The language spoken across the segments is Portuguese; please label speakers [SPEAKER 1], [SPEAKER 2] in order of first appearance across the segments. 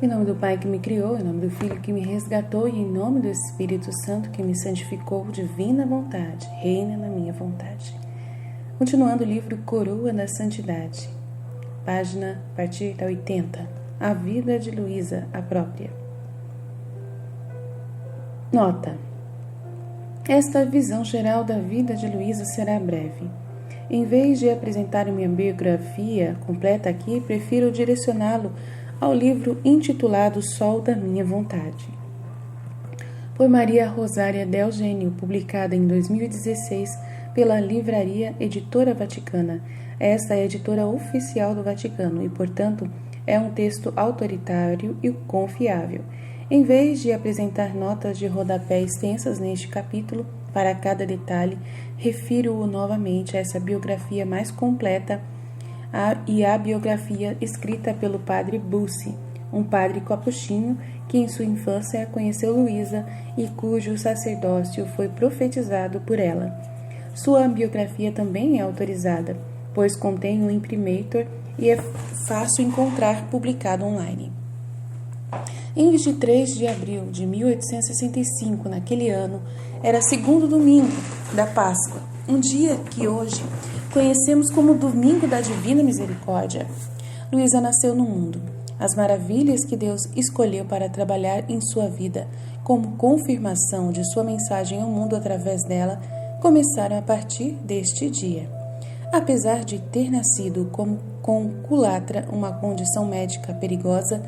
[SPEAKER 1] Em nome do Pai que me criou, em nome do Filho que me resgatou e em nome do Espírito Santo que me santificou, divina vontade, reina na minha vontade. Continuando o livro Coroa da Santidade, página a partir da 80, A Vida de Luísa, a Própria. Nota: esta visão geral da vida de Luísa será breve. Em vez de apresentar minha biografia completa aqui, prefiro direcioná-lo ao livro intitulado Sol da Minha Vontade, por Maria Rosária Del Genio, publicada em 2016 pela Livraria Editora Vaticana. Esta é a editora oficial do Vaticano e, portanto, é um texto autoritário e confiável. Em vez de apresentar notas de rodapé extensas neste capítulo, para cada detalhe, refiro-o novamente a essa biografia mais completa e a biografia escrita pelo padre Bussi, um padre capuchinho que em sua infância conheceu Luísa e cujo sacerdócio foi profetizado por ela. Sua biografia também é autorizada, pois contém um imprimatur e é fácil encontrar publicado online. Em 23 de abril de 1865, naquele ano, era segundo domingo da Páscoa, um dia que hoje conhecemos como Domingo da Divina Misericórdia. Luísa nasceu no mundo. As maravilhas que Deus escolheu para trabalhar em sua vida, como confirmação de sua mensagem ao mundo através dela, começaram a partir deste dia. Apesar de ter nascido com culatra, uma condição médica perigosa,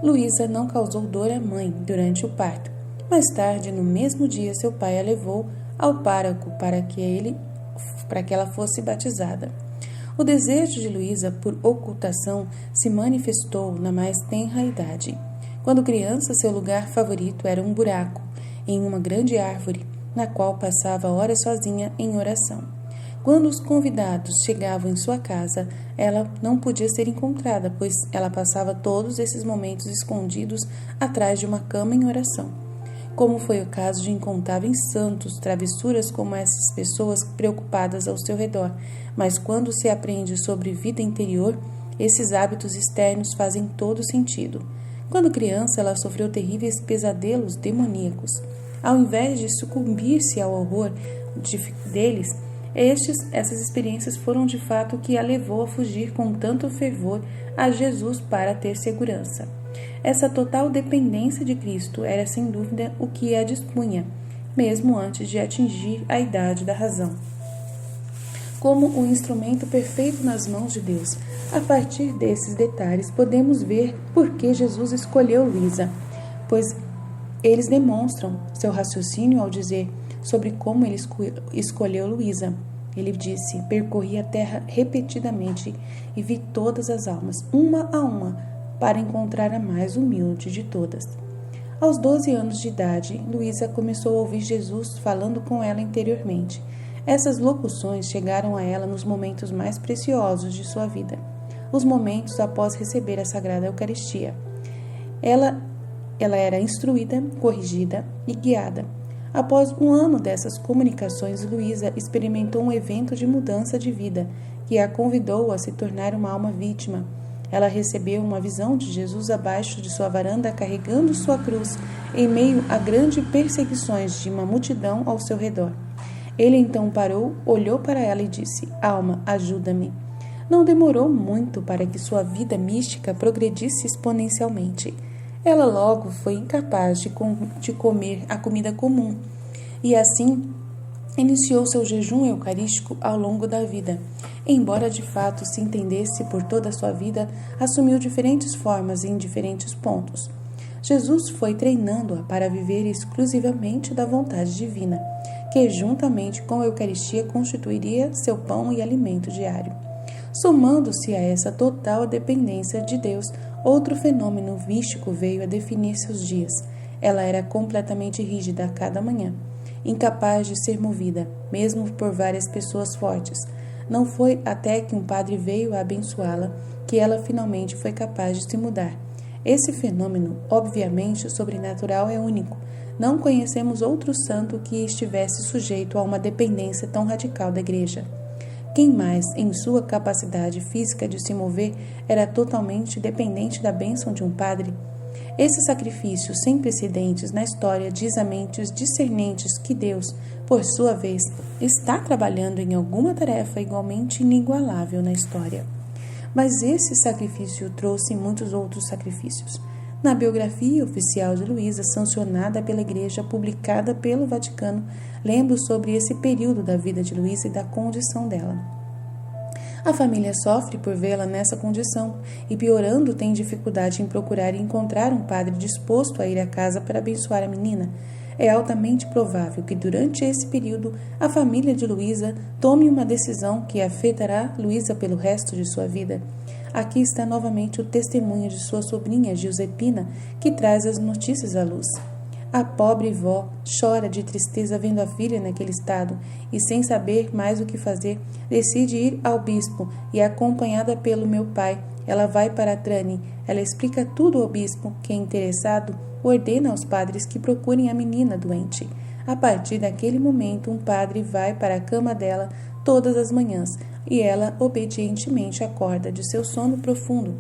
[SPEAKER 1] Luísa não causou dor à mãe durante o parto. Mais tarde, no mesmo dia, seu pai a levou ao pároco para que ela fosse batizada. O desejo de Luísa por ocultação se manifestou na mais tenra idade. Quando criança, seu lugar favorito era um buraco em uma grande árvore, na qual passava horas sozinha em oração. Quando os convidados chegavam em sua casa, ela não podia ser encontrada, pois ela passava todos esses momentos escondidos atrás de uma cama em oração. Como foi o caso de incontáveis santos, travessuras como essas pessoas preocupadas ao seu redor, mas quando se aprende sobre vida interior, esses hábitos externos fazem todo sentido. Quando criança, ela sofreu terríveis pesadelos demoníacos. Ao invés de sucumbir-se ao horror deles, essas experiências foram de fato o que a levou a fugir com tanto fervor a Jesus para ter segurança. Essa total dependência de Cristo era sem dúvida o que a dispunha, mesmo antes de atingir a idade da razão, como um instrumento perfeito nas mãos de Deus. A partir desses detalhes, podemos ver por que Jesus escolheu Luísa, pois eles demonstram seu raciocínio ao dizer sobre como ele escolheu Luísa. Ele disse: percorri a terra repetidamente e vi todas as almas, uma a uma, para encontrar a mais humilde de todas. Aos 12 anos de idade, Luísa começou a ouvir Jesus falando com ela interiormente. Essas locuções chegaram a ela nos momentos mais preciosos de sua vida, os momentos após receber a Sagrada Eucaristia. Ela era instruída, corrigida e guiada. Após um ano dessas comunicações, Luísa experimentou um evento de mudança de vida que a convidou a se tornar uma alma vítima. Ela recebeu uma visão de Jesus abaixo de sua varanda carregando sua cruz em meio a grandes perseguições de uma multidão ao seu redor. Ele então parou, olhou para ela e disse: alma, ajuda-me. Não demorou muito para que sua vida mística progredisse exponencialmente. Ela logo foi incapaz de comer a comida comum e assim iniciou seu jejum eucarístico ao longo da vida. Embora de fato se entendesse por toda a sua vida, assumiu diferentes formas em diferentes pontos. Jesus foi treinando-a para viver exclusivamente da vontade divina, que juntamente com a Eucaristia constituiria seu pão e alimento diário. Somando-se a essa total dependência de Deus, outro fenômeno místico veio a definir seus dias. Ela era completamente rígida a cada manhã, incapaz de ser movida, mesmo por várias pessoas fortes. Não foi até que um padre veio a abençoá-la que ela finalmente foi capaz de se mudar. Esse fenômeno, obviamente sobrenatural, é único. Não conhecemos outro santo que estivesse sujeito a uma dependência tão radical da Igreja. Quem mais, em sua capacidade física de se mover, era totalmente dependente da bênção de um padre? Esse sacrifício sem precedentes na história diz a mentes discernentes que Deus, por sua vez, está trabalhando em alguma tarefa igualmente inigualável na história. Mas esse sacrifício trouxe muitos outros sacrifícios. Na biografia oficial de Luísa, sancionada pela Igreja, publicada pelo Vaticano, lembro sobre esse período da vida de Luísa e da condição dela. A família sofre por vê-la nessa condição e, piorando, tem dificuldade em procurar e encontrar um padre disposto a ir à casa para abençoar a menina. É altamente provável que durante esse período a família de Luísa tome uma decisão que afetará Luísa pelo resto de sua vida. Aqui está novamente o testemunho de sua sobrinha Giuseppina, que traz as notícias à luz. A pobre vó chora de tristeza vendo a filha naquele estado e, sem saber mais o que fazer, decide ir ao bispo e, acompanhada pelo meu pai, ela vai para Trani. Ela explica tudo ao bispo, que, interessado, ordena aos padres que procurem a menina doente. A partir daquele momento, um padre vai para a cama dela todas as manhãs e ela obedientemente acorda de seu sono profundo.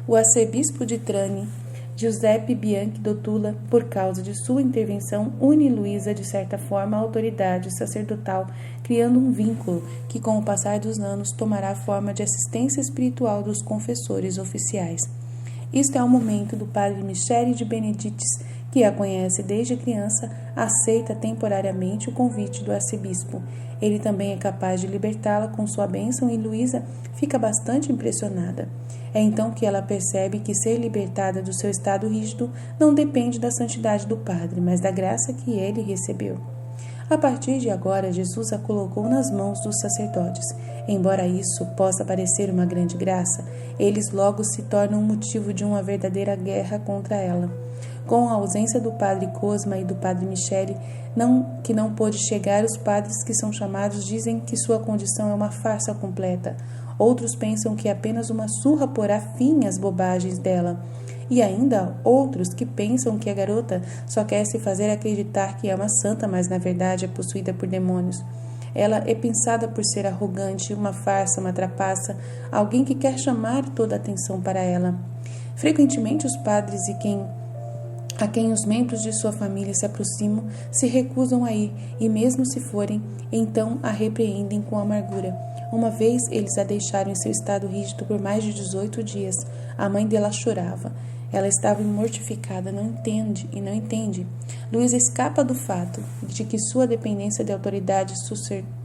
[SPEAKER 1] O arcebispo de Trani, Giuseppe Bianchi Dotula, por causa de sua intervenção, une Luísa de certa forma à autoridade sacerdotal, criando um vínculo que, com o passar dos anos, tomará a forma de assistência espiritual dos confessores oficiais. Isto é o momento do padre Michele de Benedictis, que a conhece desde criança, aceita temporariamente o convite do arcebispo. Ele também é capaz de libertá-la com sua bênção e Luísa fica bastante impressionada. É então que ela percebe que ser libertada do seu estado rígido não depende da santidade do padre, mas da graça que ele recebeu. A partir de agora, Jesus a colocou nas mãos dos sacerdotes. Embora isso possa parecer uma grande graça, eles logo se tornam um motivo de uma verdadeira guerra contra ela. Com a ausência do padre Cosma e do padre Michele, que não pôde chegar, os padres que são chamados dizem que sua condição é uma farsa completa. Outros pensam que apenas uma surra porá fim às bobagens dela. E ainda outros que pensam que a garota só quer se fazer acreditar que é uma santa, mas na verdade é possuída por demônios. Ela é pensada por ser arrogante, uma farsa, uma trapaça, alguém que quer chamar toda a atenção para ela. Frequentemente os padres a quem os membros de sua família se aproximam se recusam a ir e, mesmo se forem, então a repreendem com amargura. Uma vez eles a deixaram em seu estado rígido por mais de 18 dias. A mãe dela chorava. Ela estava mortificada, não entende. Luísa escapa do fato de que sua dependência de autoridade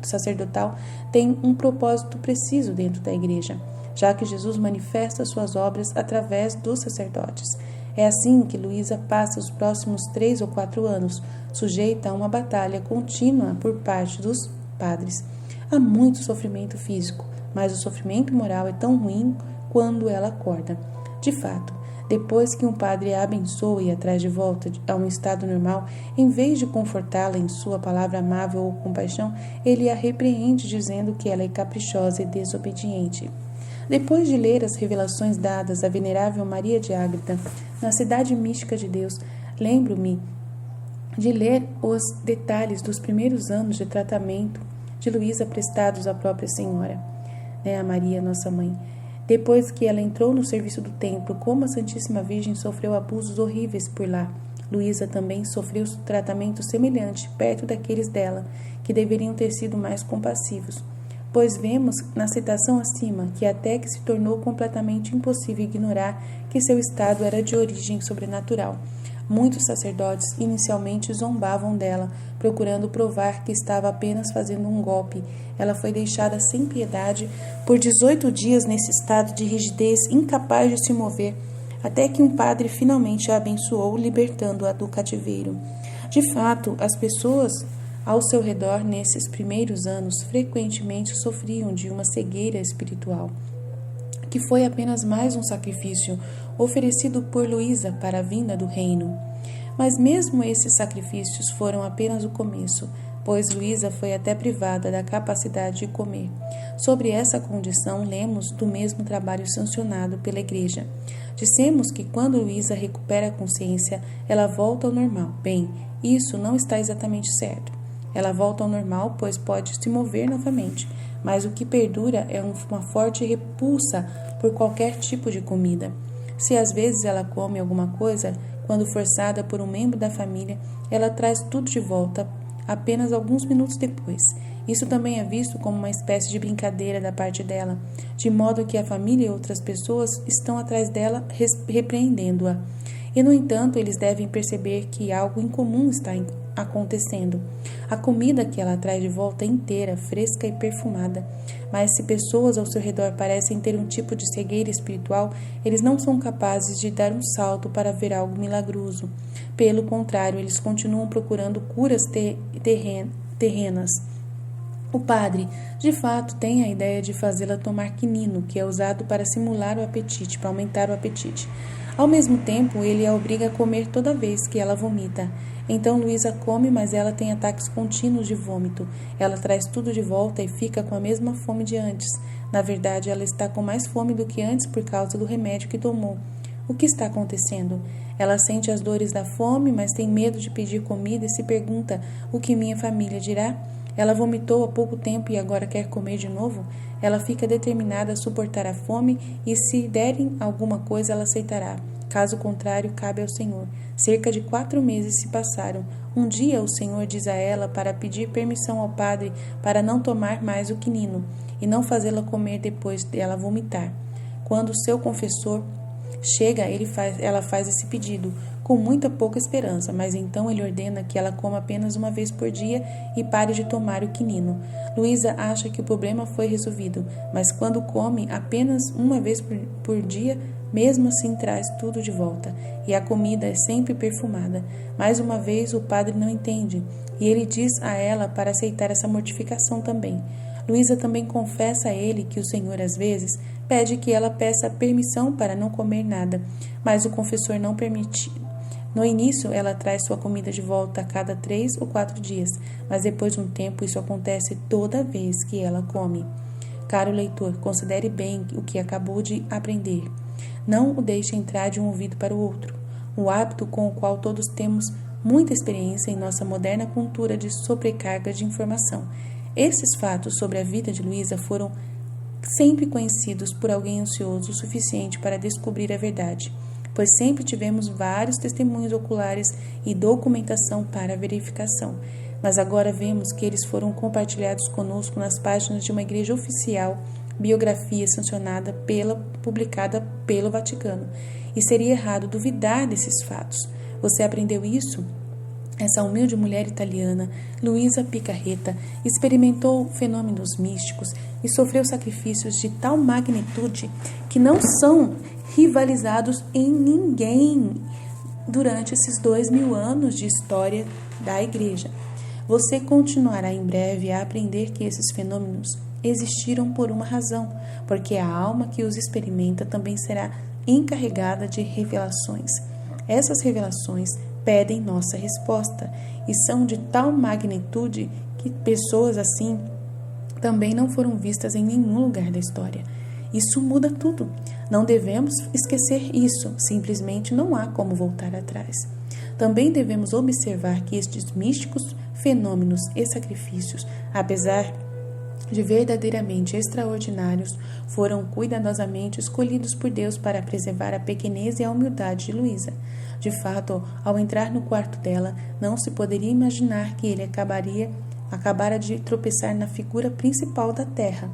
[SPEAKER 1] sacerdotal tem um propósito preciso dentro da igreja, já que Jesus manifesta suas obras através dos sacerdotes. É assim que Luísa passa os próximos 3 ou 4 anos, sujeita a uma batalha contínua por parte dos padres. Há muito sofrimento físico, mas o sofrimento moral é tão ruim quando ela acorda. De fato, depois que um padre a abençoa e a traz de volta a um estado normal, em vez de confortá-la em sua palavra amável ou compaixão, ele a repreende dizendo que ela é caprichosa e desobediente. Depois de ler as revelações dadas à venerável Maria de Ágreda, na cidade mística de Deus, lembro-me de ler os detalhes dos primeiros anos de tratamento de Luísa prestados à própria Senhora, a Maria, nossa mãe. Depois que ela entrou no serviço do templo, como a Santíssima Virgem sofreu abusos horríveis por lá, Luísa também sofreu tratamento semelhante perto daqueles dela, que deveriam ter sido mais compassivos. Pois vemos na citação acima que até que se tornou completamente impossível ignorar que seu estado era de origem sobrenatural. Muitos sacerdotes inicialmente zombavam dela, procurando provar que estava apenas fazendo um golpe. Ela foi deixada sem piedade por 18 dias nesse estado de rigidez, incapaz de se mover, até que um padre finalmente a abençoou, libertando-a do cativeiro. De fato, as pessoas ao seu redor nesses primeiros anos frequentemente sofriam de uma cegueira espiritual, que foi apenas mais um sacrifício oferecido por Luísa para a vinda do reino. Mas mesmo esses sacrifícios foram apenas o começo, pois Luísa foi até privada da capacidade de comer. Sobre essa condição, lemos do mesmo trabalho sancionado pela Igreja. Dissemos que quando Luísa recupera a consciência, ela volta ao normal. Bem, isso não está exatamente certo. Ela volta ao normal, pois pode se mover novamente, mas o que perdura é uma forte repulsa por qualquer tipo de comida. Se às vezes ela come alguma coisa, Quando forçada por um membro da família, ela traz tudo de volta apenas alguns minutos depois. Isso também é visto como uma espécie de brincadeira da parte dela, de modo que a família e outras pessoas estão atrás dela repreendendo-a. E, no entanto, eles devem perceber que algo incomum está acontecendo. A comida que ela traz de volta é inteira, fresca e perfumada. Mas se pessoas ao seu redor parecem ter um tipo de cegueira espiritual, eles não são capazes de dar um salto para ver algo milagroso. Pelo contrário, eles continuam procurando curas terrenas. O padre, de fato, tem a ideia de fazê-la tomar quinino, que é usado para simular o apetite, para aumentar o apetite. Ao mesmo tempo, ele a obriga a comer toda vez que ela vomita. Então Luísa come, mas ela tem ataques contínuos de vômito. Ela traz tudo de volta e fica com a mesma fome de antes. Na verdade, ela está com mais fome do que antes por causa do remédio que tomou. O que está acontecendo? Ela sente as dores da fome, mas tem medo de pedir comida e se pergunta: o que minha família dirá? Ela vomitou há pouco tempo e agora quer comer de novo? Ela fica determinada a suportar a fome e, se derem alguma coisa, ela aceitará. Caso contrário, cabe ao Senhor. Cerca de 4 meses se passaram. Um dia o Senhor diz a ela para pedir permissão ao padre para não tomar mais o quinino e não fazê-la comer depois dela vomitar. Quando o seu confessor chega, ela faz esse pedido, com muita pouca esperança, mas então ele ordena que ela coma apenas uma vez por dia e pare de tomar o quinino. Luísa acha que o problema foi resolvido, mas quando come apenas uma vez por dia, mesmo assim traz tudo de volta, e a comida é sempre perfumada. Mais uma vez o padre não entende, e ele diz a ela para aceitar essa mortificação também. Luísa também confessa a ele que o Senhor, às vezes, pede que ela peça permissão para não comer nada, mas o confessor não permite. No início, ela traz sua comida de volta a cada 3 ou 4 dias, mas depois de um tempo isso acontece toda vez que ela come. Caro leitor, considere bem o que acabou de aprender. Não o deixe entrar de um ouvido para o outro. O hábito com o qual todos temos muita experiência em nossa moderna cultura de sobrecarga de informação. Esses fatos sobre a vida de Luísa foram sempre conhecidos por alguém ansioso o suficiente para descobrir a verdade, pois sempre tivemos vários testemunhos oculares e documentação para verificação. Mas agora vemos que eles foram compartilhados conosco nas páginas de uma igreja oficial, biografia sancionada publicada pelo Vaticano. E seria errado duvidar desses fatos. Você aprendeu isso? Essa humilde mulher italiana, Luísa Picarreta, experimentou fenômenos místicos e sofreu sacrifícios de tal magnitude que não são rivalizados em ninguém durante esses 2000 anos de história da Igreja. Você continuará em breve a aprender que esses fenômenos existiram por uma razão, porque a alma que os experimenta também será encarregada de revelações. Essas revelações pedem nossa resposta e são de tal magnitude que pessoas assim também não foram vistas em nenhum lugar da história. Isso muda tudo. Não devemos esquecer isso, simplesmente não há como voltar atrás. Também devemos observar que estes místicos fenômenos e sacrifícios, apesar de verdadeiramente extraordinários, foram cuidadosamente escolhidos por Deus para preservar a pequenez e a humildade de Luísa. De fato, ao entrar no quarto dela, não se poderia imaginar que ele acabara de tropeçar na figura principal da Terra,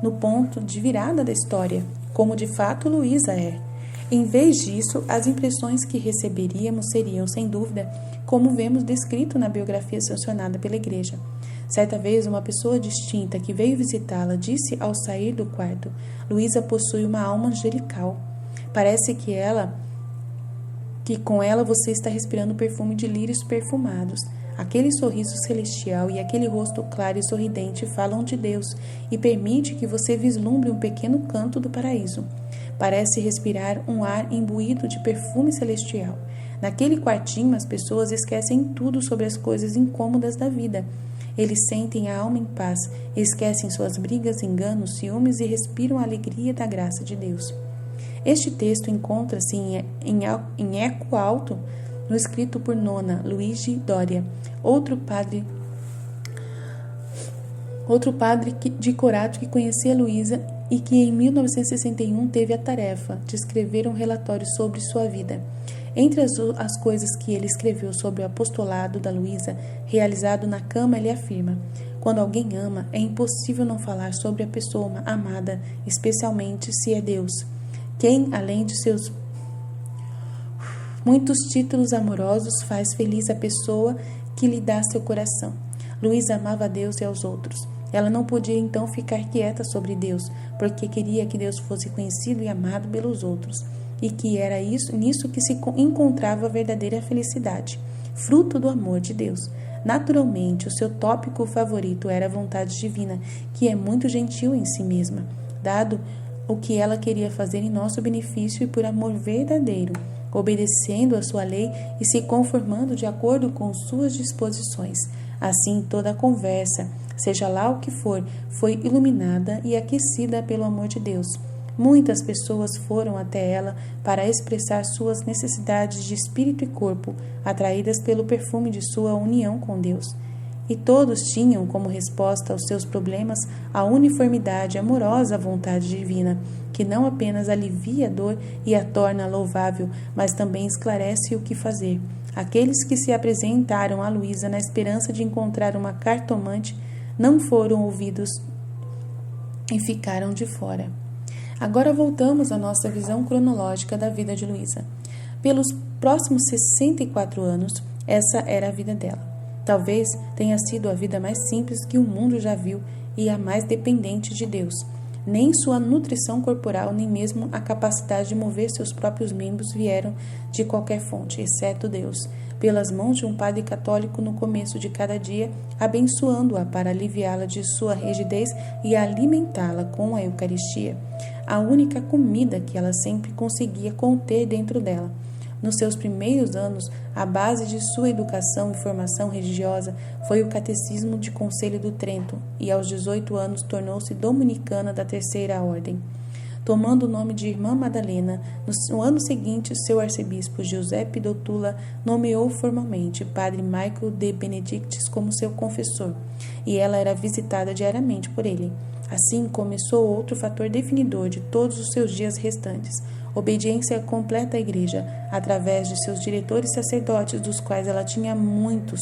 [SPEAKER 1] no ponto de virada da história, como de fato Luísa é. Em vez disso, as impressões que receberíamos seriam, sem dúvida, como vemos descrito na biografia sancionada pela Igreja. Certa vez, uma pessoa distinta que veio visitá-la disse ao sair do quarto: Luísa possui uma alma angelical. Parece que com ela você está respirando o perfume de lírios perfumados. Aquele sorriso celestial e aquele rosto claro e sorridente falam de Deus e permite que você vislumbre um pequeno canto do paraíso. Parece respirar um ar imbuído de perfume celestial. Naquele quartinho, as pessoas esquecem tudo sobre as coisas incômodas da vida. Eles sentem a alma em paz, esquecem suas brigas, enganos, ciúmes e respiram a alegria da graça de Deus. Este texto encontra-se em eco alto no escrito por Nona Luigi Doria, outro padre de Corato que conhecia Luísa e que em 1961 teve a tarefa de escrever um relatório sobre sua vida. Entre as coisas que ele escreveu sobre o apostolado da Luísa, realizado na cama, ele afirma: quando alguém ama, é impossível não falar sobre a pessoa amada, especialmente se é Deus, quem, além de seus muitos títulos amorosos, faz feliz a pessoa que lhe dá seu coração. Luísa amava a Deus e aos outros. Ela não podia então ficar quieta sobre Deus, porque queria que Deus fosse conhecido e amado pelos outros, e que era nisso que se encontrava a verdadeira felicidade, fruto do amor de Deus. Naturalmente, o seu tópico favorito era a vontade divina, que é muito gentil em si mesma, dado o que ela queria fazer em nosso benefício e por amor verdadeiro, obedecendo a sua lei e se conformando de acordo com suas disposições. Assim, toda a conversa, seja lá o que for, foi iluminada e aquecida pelo amor de Deus. Muitas pessoas foram até ela para expressar suas necessidades de espírito e corpo, atraídas pelo perfume de sua união com Deus. E todos tinham como resposta aos seus problemas a uniformidade amorosa vontade divina, que não apenas alivia a dor e a torna louvável, mas também esclarece o que fazer. Aqueles que se apresentaram a Luísa na esperança de encontrar uma cartomante não foram ouvidos e ficaram de fora. Agora voltamos à nossa visão cronológica da vida de Luísa. Pelos próximos 64 anos, essa era a vida dela. Talvez tenha sido a vida mais simples que o mundo já viu e a mais dependente de Deus. Nem sua nutrição corporal, nem mesmo a capacidade de mover seus próprios membros vieram de qualquer fonte, exceto Deus, pelas mãos de um padre católico no começo de cada dia, abençoando-a para aliviá-la de sua rigidez e alimentá-la com a Eucaristia, a única comida que ela sempre conseguia conter dentro dela. Nos seus primeiros anos, a base de sua educação e formação religiosa foi o Catecismo de Conselho do Trento, e aos 18 anos tornou-se dominicana da Terceira Ordem. Tomando o nome de Irmã Madalena, no ano seguinte, seu arcebispo Giuseppe Dottula nomeou formalmente Padre Michael de Benedictis como seu confessor, e ela era visitada diariamente por ele. Assim começou outro fator definidor de todos os seus dias restantes: obediência completa à Igreja, através de seus diretores sacerdotes, dos quais ela tinha muitos,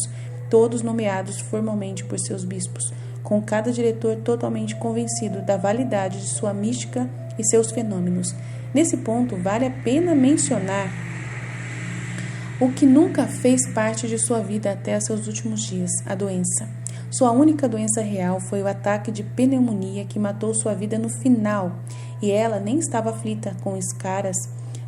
[SPEAKER 1] todos nomeados formalmente por seus bispos, com cada diretor totalmente convencido da validade de sua mística e seus fenômenos. Nesse ponto, vale a pena mencionar o que nunca fez parte de sua vida até seus últimos dias: a doença. Sua única doença real foi o ataque de pneumonia que matou sua vida no final, e ela nem estava aflita com escaras,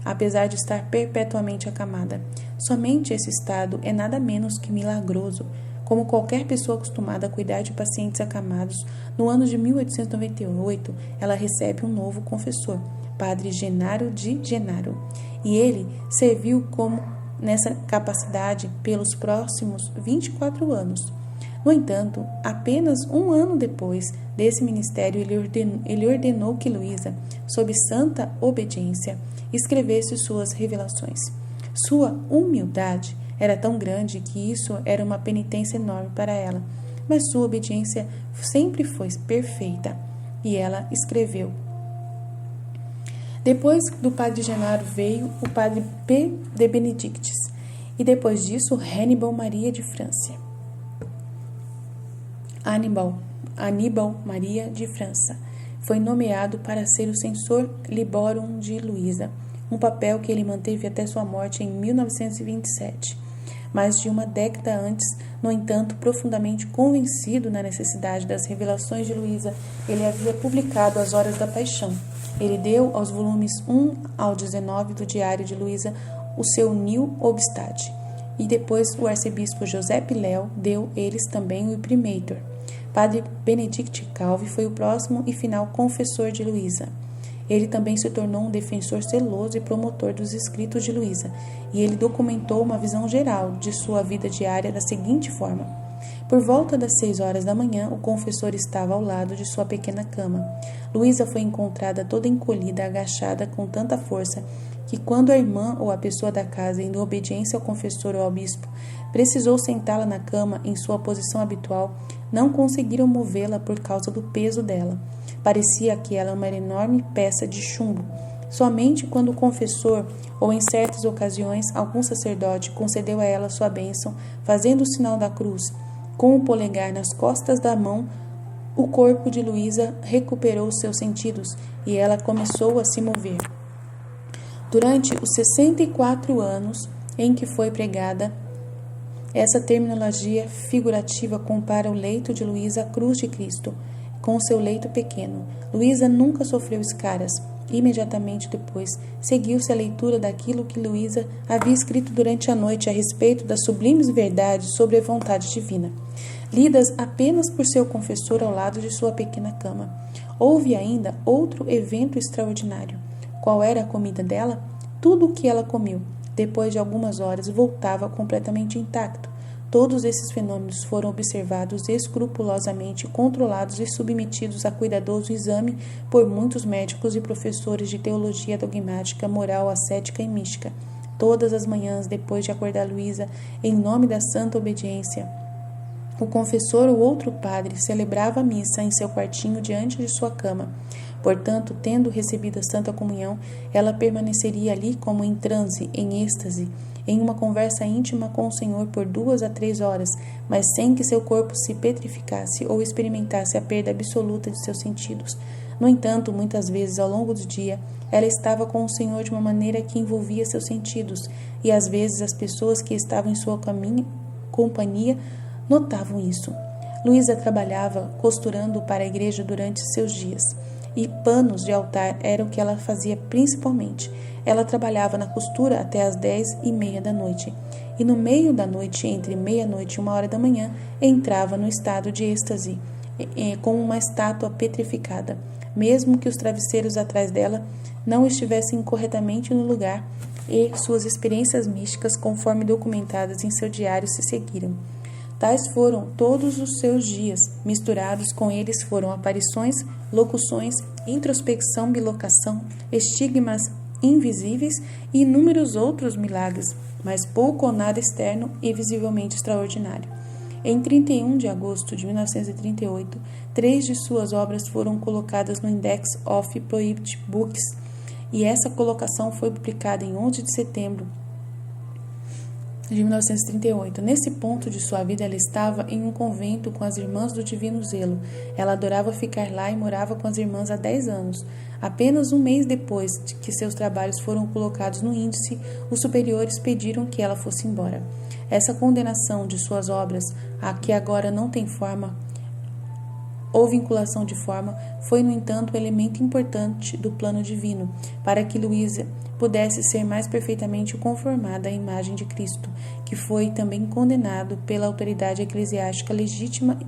[SPEAKER 1] apesar de estar perpetuamente acamada. Somente esse estado é nada menos que milagroso. Como qualquer pessoa acostumada a cuidar de pacientes acamados, no ano de 1898, ela recebe um novo confessor, Padre Genaro de Genaro, e ele serviu como nessa capacidade pelos próximos 24 anos. No entanto, apenas um ano depois desse ministério, ele ordenou que Luísa, sob santa obediência, escrevesse suas revelações. Sua humildade era tão grande que isso era uma penitência enorme para ela, mas sua obediência sempre foi perfeita, e ela escreveu. Depois do Padre Genaro veio o Padre P. de Benedictis, e depois disso Hannibal Maria de França. Aníbal Maria de França foi nomeado para ser o censor liborum de Luísa, um papel que ele manteve até sua morte em 1927. Mais de uma década antes, no entanto, profundamente convencido na necessidade das revelações de Luísa, ele havia publicado As Horas da Paixão. Ele deu aos volumes 1 ao 19 do Diário de Luísa o seu Nil Obstate, e depois o arcebispo Giuseppe Léo deu eles também o Imprimatur. Padre Benedict Calvi foi o próximo e final confessor de Luísa. Ele também se tornou um defensor zeloso e promotor dos escritos de Luísa, e ele documentou uma visão geral de sua vida diária da seguinte forma: por volta das 6 horas da manhã, o confessor estava ao lado de sua pequena cama. Luísa foi encontrada toda encolhida, agachada com tanta força, que quando a irmã ou a pessoa da casa, em obediência ao confessor ou ao bispo, precisou sentá-la na cama em sua posição habitual, não conseguiram movê-la por causa do peso dela. Parecia que ela era uma enorme peça de chumbo. Somente quando o confessor ou em certas ocasiões, algum sacerdote concedeu a ela sua bênção, fazendo o sinal da cruz. Com o polegar nas costas da mão, o corpo de Luísa recuperou seus sentidos e ela começou a se mover. Durante os 64 anos em que foi pregada, essa terminologia figurativa compara o leito de Luísa à cruz de Cristo, com seu leito pequeno. Luísa nunca sofreu escaras. Imediatamente depois, seguiu-se a leitura daquilo que Luísa havia escrito durante a noite a respeito das sublimes verdades sobre a vontade divina, lidas apenas por seu confessor ao lado de sua pequena cama. Houve ainda outro evento extraordinário. Qual era a comida dela? Tudo o que ela comeu, depois de algumas horas, voltava completamente intacto. Todos esses fenômenos foram observados escrupulosamente, controlados e submetidos a cuidadoso exame por muitos médicos e professores de teologia dogmática, moral, ascética e mística. Todas as manhãs, depois de acordar Luísa, em nome da santa obediência, o confessor ou outro padre celebrava a missa em seu quartinho diante de sua cama. Portanto, tendo recebido a Santa Comunhão, ela permaneceria ali como em transe, em êxtase, em uma conversa íntima com o Senhor por 2 a 3 horas, mas sem que seu corpo se petrificasse ou experimentasse a perda absoluta de seus sentidos. No entanto, muitas vezes ao longo do dia, ela estava com o Senhor de uma maneira que envolvia seus sentidos, e às vezes as pessoas que estavam em sua companhia notavam isso. Luísa trabalhava costurando para a igreja durante seus dias, e panos de altar era o que ela fazia principalmente. Ela trabalhava na costura até às 10:30 da noite, e no meio da noite, entre meia-noite e 1h da manhã, entrava no estado de êxtase, como uma estátua petrificada, mesmo que os travesseiros atrás dela não estivessem corretamente no lugar, e suas experiências místicas, conforme documentadas em seu diário, se seguiram. Tais foram todos os seus dias. Misturados com eles foram aparições, locuções, introspecção, bilocação, estigmas invisíveis e inúmeros outros milagres, mas pouco ou nada externo e visivelmente extraordinário. Em 31 de agosto de 1938, 3 de suas obras foram colocadas no Index of Prohibited Books, e essa colocação foi publicada em 11 de setembro de 1938. Nesse ponto de sua vida, ela estava em um convento com as Irmãs do Divino Zelo. Ela adorava ficar lá e morava com as irmãs há 10 anos. Apenas um mês depois de que seus trabalhos foram colocados no índice, os superiores pediram que ela fosse embora. Essa condenação de suas obras, a que agora não tem forma ou vinculação de forma, foi, no entanto, um elemento importante do plano divino, para que Luísa pudesse ser mais perfeitamente conformada à imagem de Cristo, que foi também condenado pela autoridade eclesiástica legítima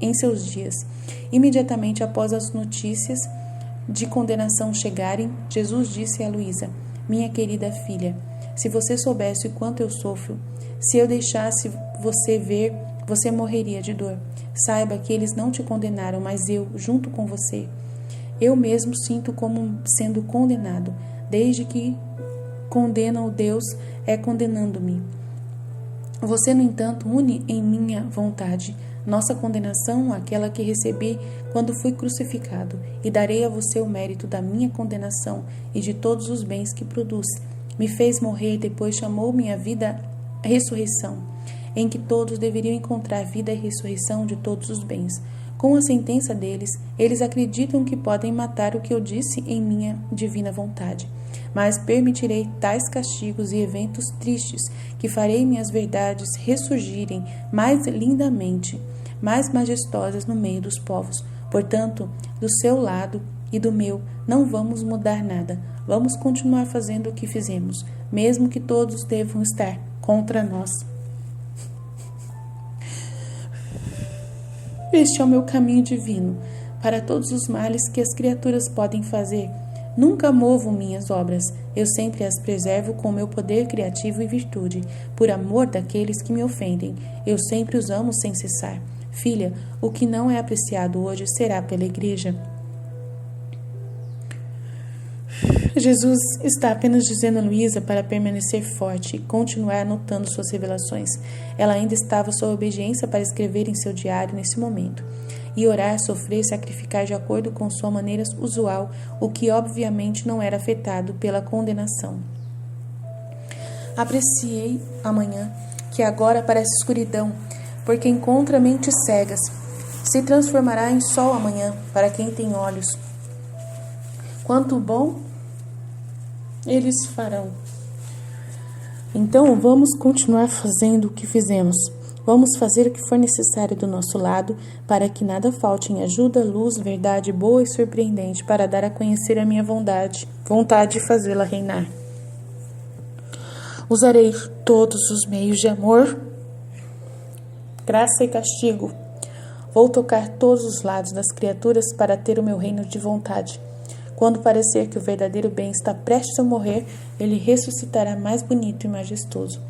[SPEAKER 1] em seus dias. Imediatamente após as notícias de condenação chegarem, Jesus disse a Luísa: "Minha querida filha, se você soubesse o quanto eu sofro, se eu deixasse você ver, você morreria de dor. Saiba que eles não te condenaram, mas eu, junto com você. Eu mesmo sinto como sendo condenado. Desde que condenam o Deus, é condenando-me. Você, no entanto, une em minha vontade nossa condenação àquela que recebi quando fui crucificado, e darei a você o mérito da minha condenação e de todos os bens que produz. Me fez morrer, depois chamou minha vida ressurreição, em que todos deveriam encontrar vida e ressurreição de todos os bens. Com a sentença deles, eles acreditam que podem matar o que eu disse em minha divina vontade. Mas permitirei tais castigos e eventos tristes, que farei minhas verdades ressurgirem mais lindamente, mais majestosas no meio dos povos. Portanto, do seu lado e do meu, não vamos mudar nada. Vamos continuar fazendo o que fizemos, mesmo que todos devam estar contra nós. Este é o meu caminho divino, para todos os males que as criaturas podem fazer. Nunca movo minhas obras, eu sempre as preservo com meu poder criativo e virtude, por amor daqueles que me ofendem. Eu sempre os amo sem cessar. Filha, o que não é apreciado hoje será pela igreja. Jesus está apenas dizendo a Luísa para permanecer forte e continuar anotando suas revelações. Ela ainda estava sob obediência para escrever em seu diário nesse momento. E orar, sofrer, sacrificar de acordo com sua maneira usual, o que obviamente não era afetado pela condenação. Apreciei a manhã, que agora parece escuridão, porque encontra mentes cegas. Se transformará em sol amanhã, para quem tem olhos. Quanto bom eles farão. Então, vamos continuar fazendo o que fizemos. Vamos fazer o que for necessário do nosso lado, para que nada falte em ajuda, luz, verdade boa e surpreendente, para dar a conhecer a minha vontade de fazê-la reinar. Usarei todos os meios de amor, graça e castigo. Vou tocar todos os lados das criaturas para ter o meu reino de vontade. Quando parecer que o verdadeiro bem está prestes a morrer, ele ressuscitará mais bonito e majestoso.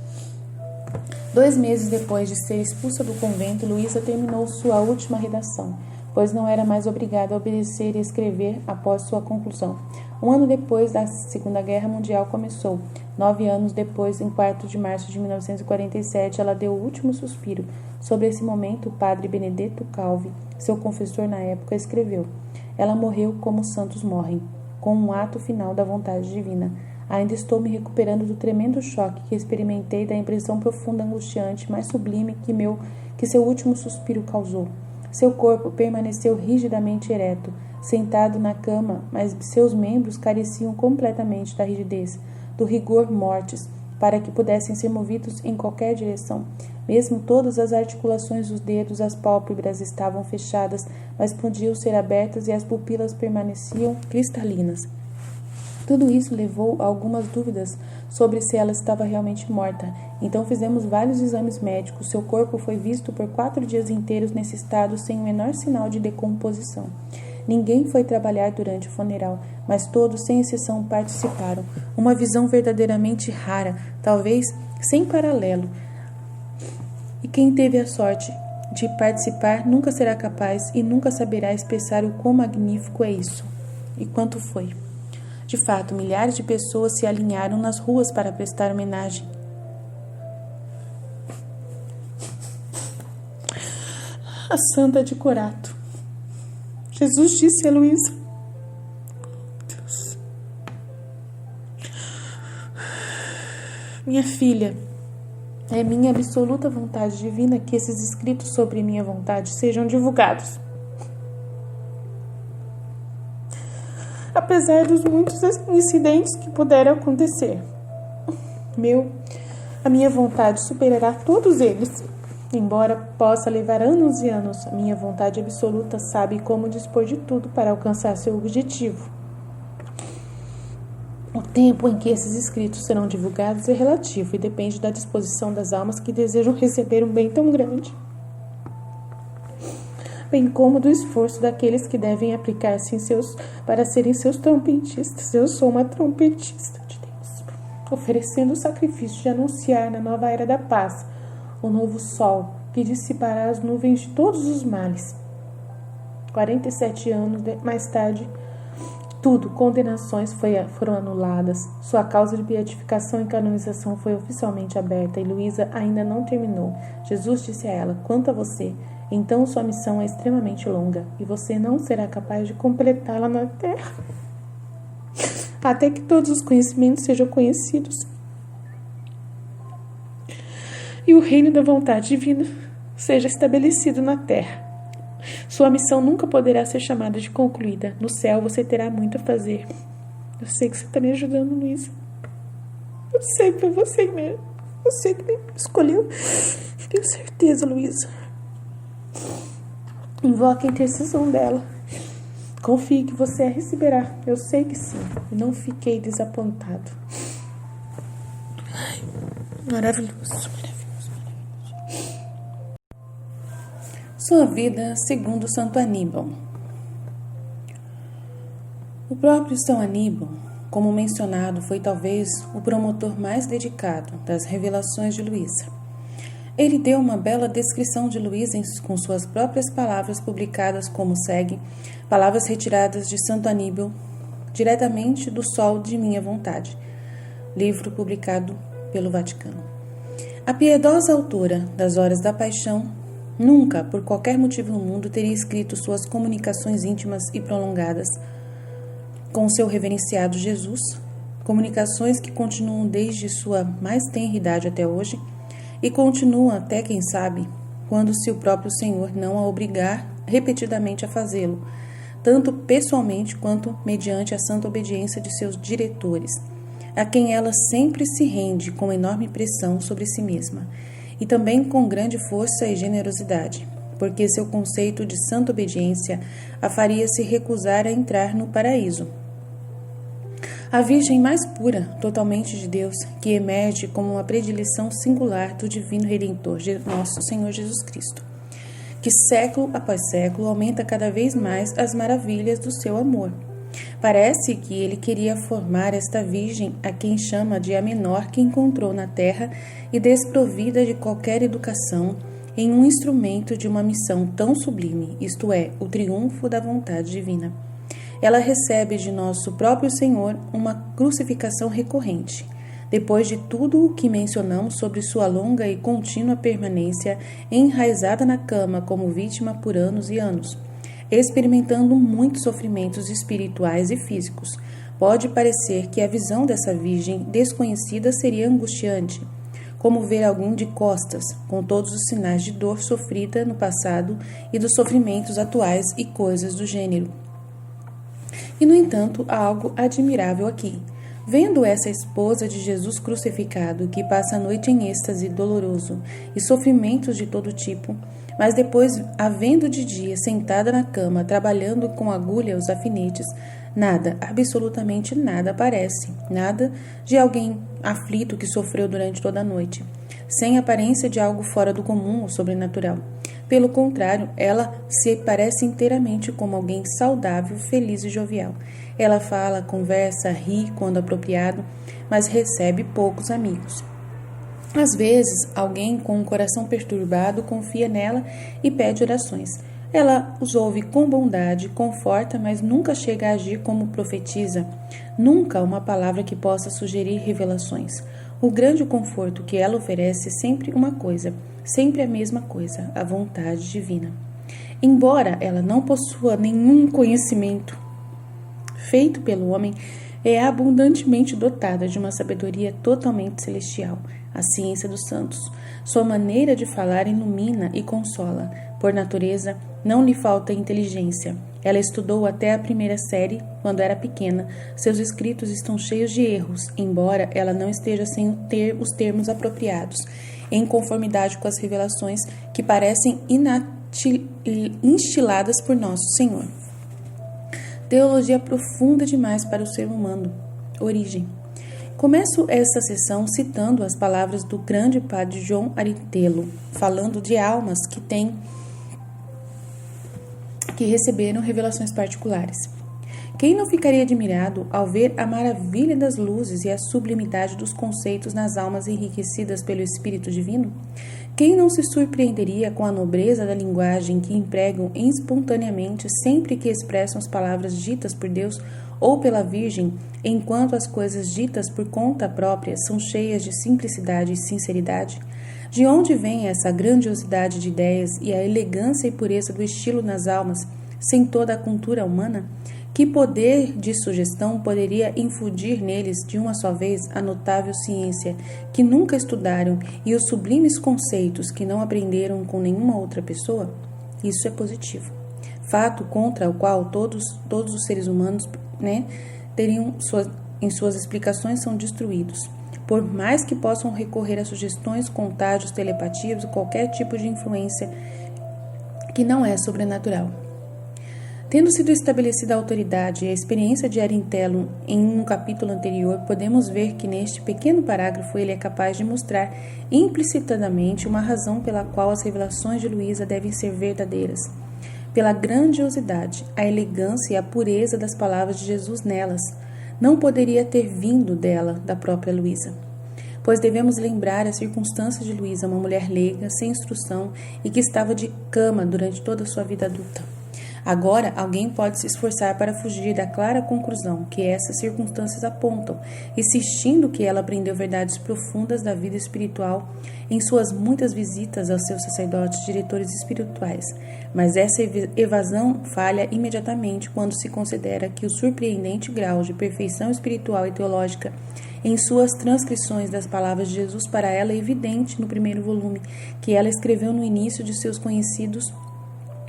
[SPEAKER 1] 2 meses depois de ser expulsa do convento, Luísa terminou sua última redação, pois não era mais obrigada a obedecer e escrever após sua conclusão. 1 ano depois, da Segunda Guerra Mundial começou. 9 anos depois, em 4 de março de 1947, ela deu o último suspiro. Sobre esse momento, o padre Benedetto Calvi, seu confessor na época, escreveu: ela morreu como os santos morrem, com um ato final da vontade divina. Ainda estou me recuperando do tremendo choque que experimentei, da impressão profunda, angustiante, mais sublime que seu último suspiro causou. Seu corpo permaneceu rigidamente ereto, sentado na cama, mas seus membros careciam completamente da rigidez, do rigor mortis, para que pudessem ser movidos em qualquer direção. Mesmo todas as articulações dos dedos, as pálpebras estavam fechadas, mas podiam ser abertas e as pupilas permaneciam cristalinas. Tudo isso levou a algumas dúvidas sobre se ela estava realmente morta. Então fizemos vários exames médicos. Seu corpo foi visto por 4 dias inteiros nesse estado, sem o menor sinal de decomposição. Ninguém foi trabalhar durante o funeral, mas todos, sem exceção, participaram. Uma visão verdadeiramente rara, talvez sem paralelo. E quem teve a sorte de participar nunca será capaz e nunca saberá expressar o quão magnífico é isso. E quanto foi. De fato, milhares de pessoas se alinharam nas ruas para prestar homenagem. A Santa de Corato. Jesus disse a Luísa: Deus, minha filha, é minha absoluta vontade divina que esses escritos sobre minha vontade sejam divulgados. Apesar dos muitos incidentes que puderam acontecer, a minha vontade superará todos eles. Embora possa levar anos e anos, a minha vontade absoluta sabe como dispor de tudo para alcançar seu objetivo. O tempo em que esses escritos serão divulgados é relativo e depende da disposição das almas que desejam receber um bem tão grande, bem como do esforço daqueles que devem aplicar-se para serem seus trompetistas. Eu sou uma trompetista de Deus, oferecendo o sacrifício de anunciar na nova era da paz o novo sol que dissipará as nuvens de todos os males. 47 anos mais tarde, condenações foram anuladas. Sua causa de beatificação e canonização foi oficialmente aberta e Luísa ainda não terminou. Jesus disse a ela: quanto a você, então sua missão é extremamente longa e você não será capaz de completá-la na terra, até que todos os conhecimentos sejam conhecidos e o reino da vontade divina seja estabelecido na terra. Sua missão nunca poderá ser chamada de concluída. No céu você terá muito a fazer. Eu sei que você está me ajudando, Luísa. Eu sei que foi você mesmo. Você que me escolheu. Tenho certeza, Luísa. Invoque a intercessão dela. Confie que você a receberá. Eu sei que sim. E não fiquei desapontado. Ai, maravilhoso. Sua vida segundo Santo Aníbal. O próprio São Aníbal, como mencionado, foi talvez o promotor mais dedicado das revelações de Luísa. Ele deu uma bela descrição de Luísa com suas próprias palavras, publicadas como segue: palavras retiradas de Santo Aníbal, diretamente do sol de minha vontade. Livro publicado pelo Vaticano. A piedosa autora das Horas da Paixão nunca, por qualquer motivo no mundo, teria escrito suas comunicações íntimas e prolongadas com seu reverenciado Jesus comunicações que continuam desde sua mais tenra idade até hoje e continuam até, quem sabe, quando se o próprio Senhor não a obrigar repetidamente a fazê-lo, tanto pessoalmente quanto mediante a santa obediência de seus diretores, a quem ela sempre se rende com enorme pressão sobre si mesma, e também com grande força e generosidade, porque seu conceito de santa obediência a faria se recusar a entrar no paraíso. A Virgem mais pura, totalmente de Deus, que emerge como uma predileção singular do Divino Redentor, nosso Senhor Jesus Cristo, que século após século aumenta cada vez mais as maravilhas do seu amor. Parece que ele queria formar esta Virgem, a quem chama de a menor que encontrou na terra e desprovida de qualquer educação, em um instrumento de uma missão tão sublime, isto é, o triunfo da vontade divina. Ela recebe de nosso próprio Senhor uma crucificação recorrente, depois de tudo o que mencionamos sobre sua longa e contínua permanência enraizada na cama como vítima por anos e anos, experimentando muitos sofrimentos espirituais e físicos. Pode parecer que a visão dessa Virgem desconhecida seria angustiante, como ver alguém de costas, com todos os sinais de dor sofrida no passado e dos sofrimentos atuais e coisas do gênero. E, no entanto, há algo admirável aqui. Vendo essa esposa de Jesus crucificado, que passa a noite em êxtase doloroso e sofrimentos de todo tipo, mas depois, havendo de dia, sentada na cama, trabalhando com agulha os alfinetes, nada, absolutamente nada aparece, nada de alguém aflito que sofreu durante toda a noite, sem aparência de algo fora do comum ou sobrenatural. Pelo contrário, ela se parece inteiramente como alguém saudável, feliz e jovial. Ela fala, conversa, ri quando apropriado, mas recebe poucos amigos. Às vezes, alguém com um coração perturbado confia nela e pede orações. Ela os ouve com bondade, conforta, mas nunca chega a agir como profetiza, nunca uma palavra que possa sugerir revelações. O grande conforto que ela oferece é sempre uma coisa, sempre a mesma coisa, a vontade divina. Embora ela não possua nenhum conhecimento feito pelo homem, é abundantemente dotada de uma sabedoria totalmente celestial, a ciência dos santos. Sua maneira de falar ilumina e consola. Por natureza, não lhe falta inteligência. Ela estudou até a primeira série quando era pequena. Seus escritos estão cheios de erros, embora ela não esteja sem ter os termos apropriados, em conformidade com as revelações que parecem instiladas por nosso Senhor. Teologia profunda demais para o ser humano. Origem. Começo esta sessão citando as palavras do grande padre João Aritelo, falando de almas que receberam revelações particulares. Quem não ficaria admirado ao ver a maravilha das luzes e a sublimidade dos conceitos nas almas enriquecidas pelo Espírito Divino? Quem não se surpreenderia com a nobreza da linguagem que empregam espontaneamente sempre que expressam as palavras ditas por Deus ou pela Virgem, enquanto as coisas ditas por conta própria são cheias de simplicidade e sinceridade? De onde vem essa grandiosidade de ideias e a elegância e pureza do estilo nas almas, sem toda a cultura humana? Que poder de sugestão poderia infundir neles de uma só vez a notável ciência que nunca estudaram e os sublimes conceitos que não aprenderam com nenhuma outra pessoa? Isso é positivo. Fato contra o qual todos os seres humanos, em suas explicações são destruídos, por mais que possam recorrer a sugestões, contágios, telepatias ou qualquer tipo de influência que não é sobrenatural. Tendo sido estabelecida a autoridade e a experiência de Aritelo em um capítulo anterior, podemos ver que neste pequeno parágrafo ele é capaz de mostrar implicitamente uma razão pela qual as revelações de Luísa devem ser verdadeiras, pela grandiosidade, a elegância e a pureza das palavras de Jesus nelas. Não poderia ter vindo dela, da própria Luísa, pois devemos lembrar as circunstâncias de Luísa, uma mulher leiga, sem instrução e que estava de cama durante toda a sua vida adulta. Agora, alguém pode se esforçar para fugir da clara conclusão que essas circunstâncias apontam, insistindo que ela aprendeu verdades profundas da vida espiritual em suas muitas visitas aos seus sacerdotes diretores espirituais. Mas essa evasão falha imediatamente quando se considera que o surpreendente grau de perfeição espiritual e teológica em suas transcrições das palavras de Jesus para ela é evidente no primeiro volume que ela escreveu no início de seus conhecidos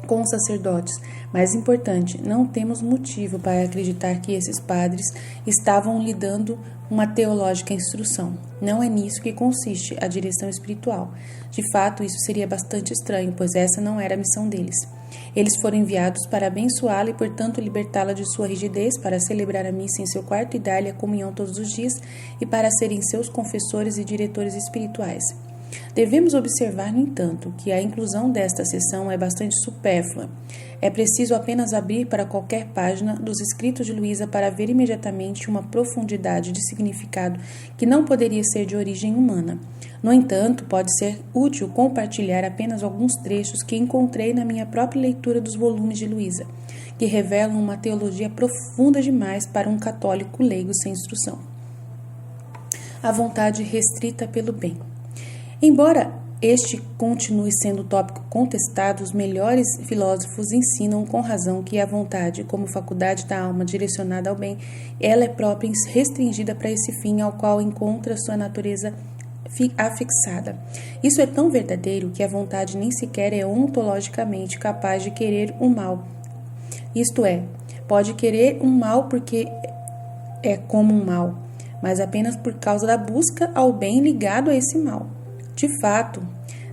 [SPEAKER 1] com os sacerdotes. Mais importante, não temos motivo para acreditar que esses padres estavam lhe dando uma teológica instrução. Não é nisso que consiste a direção espiritual. De fato, isso seria bastante estranho, pois essa não era a missão deles. Eles foram enviados para abençoá-la e, portanto, libertá-la de sua rigidez, para celebrar a missa em seu quarto e dar-lhe a comunhão todos os dias, e para serem seus confessores e diretores espirituais. Devemos observar, no entanto, que a inclusão desta seção é bastante supérflua. É preciso apenas abrir para qualquer página dos escritos de Luísa para ver imediatamente uma profundidade de significado que não poderia ser de origem humana. No entanto, pode ser útil compartilhar apenas alguns trechos que encontrei na minha própria leitura dos volumes de Luísa, que revelam uma teologia profunda demais para um católico leigo sem instrução. A vontade restrita pelo bem. Embora este continue sendo tópico contestado, os melhores filósofos ensinam com razão que a vontade, como faculdade da alma direcionada ao bem, ela é própria e restringida para esse fim ao qual encontra sua natureza afixada. Isso é tão verdadeiro que a vontade nem sequer é ontologicamente capaz de querer o mal. Isto é, pode querer um mal porque é como um mal, mas apenas por causa da busca ao bem ligado a esse mal. De fato,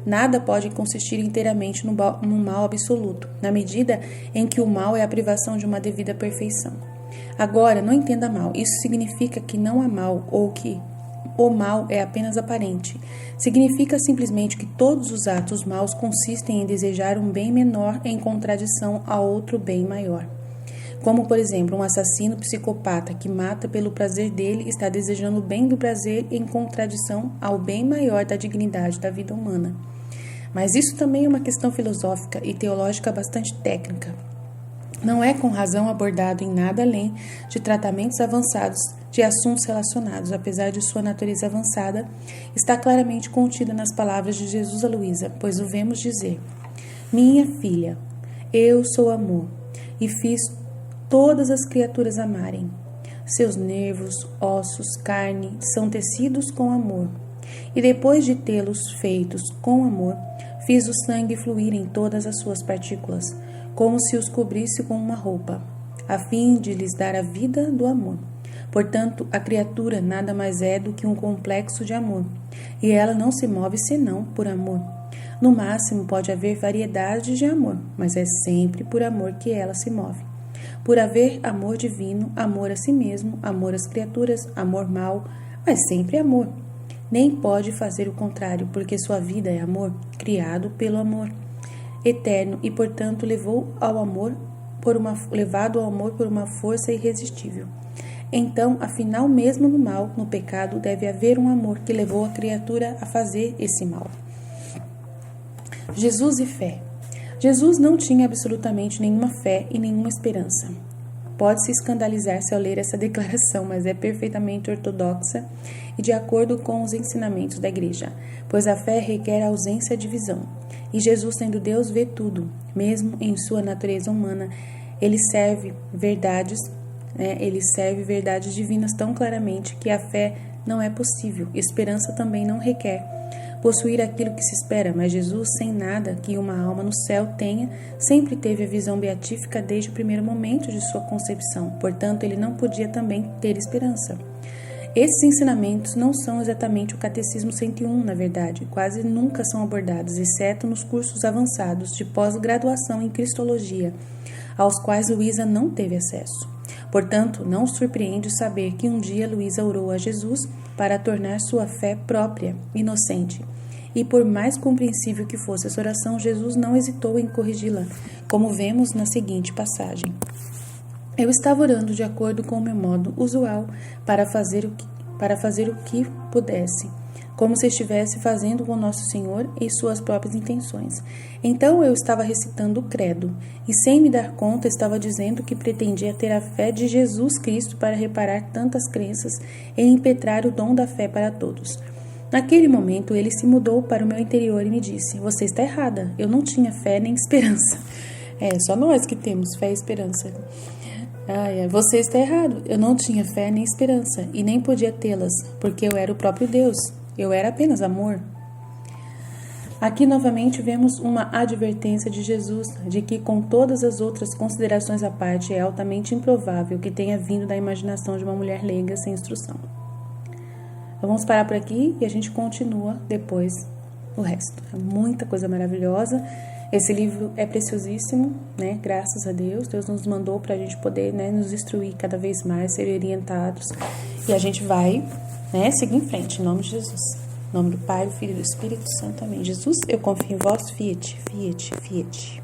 [SPEAKER 1] nada pode consistir inteiramente no mal absoluto, na medida em que o mal é a privação de uma devida perfeição. Agora, não entenda mal, isso significa que não há mal ou que o mal é apenas aparente. Significa simplesmente que todos os atos maus consistem em desejar um bem menor em contradição a outro bem maior. Como, por exemplo, um assassino psicopata que mata pelo prazer dele está desejando o bem do prazer em contradição ao bem maior da dignidade da vida humana. Mas isso também é uma questão filosófica e teológica bastante técnica. Não é com razão abordado em nada além de tratamentos avançados de assuntos relacionados, apesar de sua natureza avançada, está claramente contida nas palavras de Jesus a Luísa, pois o vemos dizer: Minha filha, eu sou amor, e fiz todas as criaturas amarem. Seus nervos, ossos, carne são tecidos com amor. E depois de tê-los feitos com amor, fiz o sangue fluir em todas as suas partículas, como se os cobrisse com uma roupa, a fim de lhes dar a vida do amor. Portanto, a criatura nada mais é do que um complexo de amor, e ela não se move senão por amor. No máximo pode haver variedades de amor, mas é sempre por amor que ela se move. Por haver amor divino, amor a si mesmo, amor às criaturas, amor mau, mas sempre amor. Nem pode fazer o contrário, porque sua vida é amor, criado pelo amor eterno e, portanto, levado ao amor por uma força irresistível. Então, afinal, mesmo no mal, no pecado, deve haver um amor que levou a criatura a fazer esse mal. Jesus e fé. Jesus não tinha absolutamente nenhuma fé e nenhuma esperança. Pode-se escandalizar-se ao ler essa declaração, mas é perfeitamente ortodoxa e de acordo com os ensinamentos da Igreja, pois a fé requer a ausência de visão. E Jesus, sendo Deus, vê tudo, mesmo em sua natureza humana. Ele serve verdades divinas tão claramente que a fé não é possível. Esperança também não requer possuir aquilo que se espera, mas Jesus, sem nada que uma alma no céu tenha, sempre teve a visão beatífica desde o primeiro momento de sua concepção. Portanto, ele não podia também ter esperança. Esses ensinamentos não são exatamente o Catecismo 101, na verdade. Quase nunca são abordados, exceto nos cursos avançados de pós-graduação em Cristologia, aos quais Luísa não teve acesso. Portanto, não surpreende saber que um dia Luísa orou a Jesus para tornar sua fé própria, inocente. E por mais compreensível que fosse essa oração, Jesus não hesitou em corrigi-la, como vemos na seguinte passagem. Eu estava orando de acordo com o meu modo usual para fazer para fazer o que pudesse, como se estivesse fazendo com Nosso Senhor e suas próprias intenções. Então eu estava recitando o credo, e sem me dar conta estava dizendo que pretendia ter a fé de Jesus Cristo para reparar tantas crenças e impetrar o dom da fé para todos. Naquele momento ele se mudou para o meu interior e me disse: "Você está errada, eu não tinha fé nem esperança." Só nós que temos fé e esperança. Você está errado, eu não tinha fé nem esperança e nem podia tê-las, porque eu era o próprio Deus. Eu era apenas amor. Aqui novamente vemos uma advertência de Jesus de que, com todas as outras considerações à parte, é altamente improvável que tenha vindo da imaginação de uma mulher leiga sem instrução. Então, vamos parar por aqui e a gente continua depois o resto. É muita coisa maravilhosa. Esse livro é preciosíssimo, né? Graças a Deus. Deus nos mandou para a gente poder, né, nos instruir cada vez mais, ser orientados. E a gente vai, né, seguir em frente, em nome de Jesus. Em nome do Pai, do Filho e do Espírito Santo. Amém. Jesus, eu confio em vós. Fiat, fiat, fiat.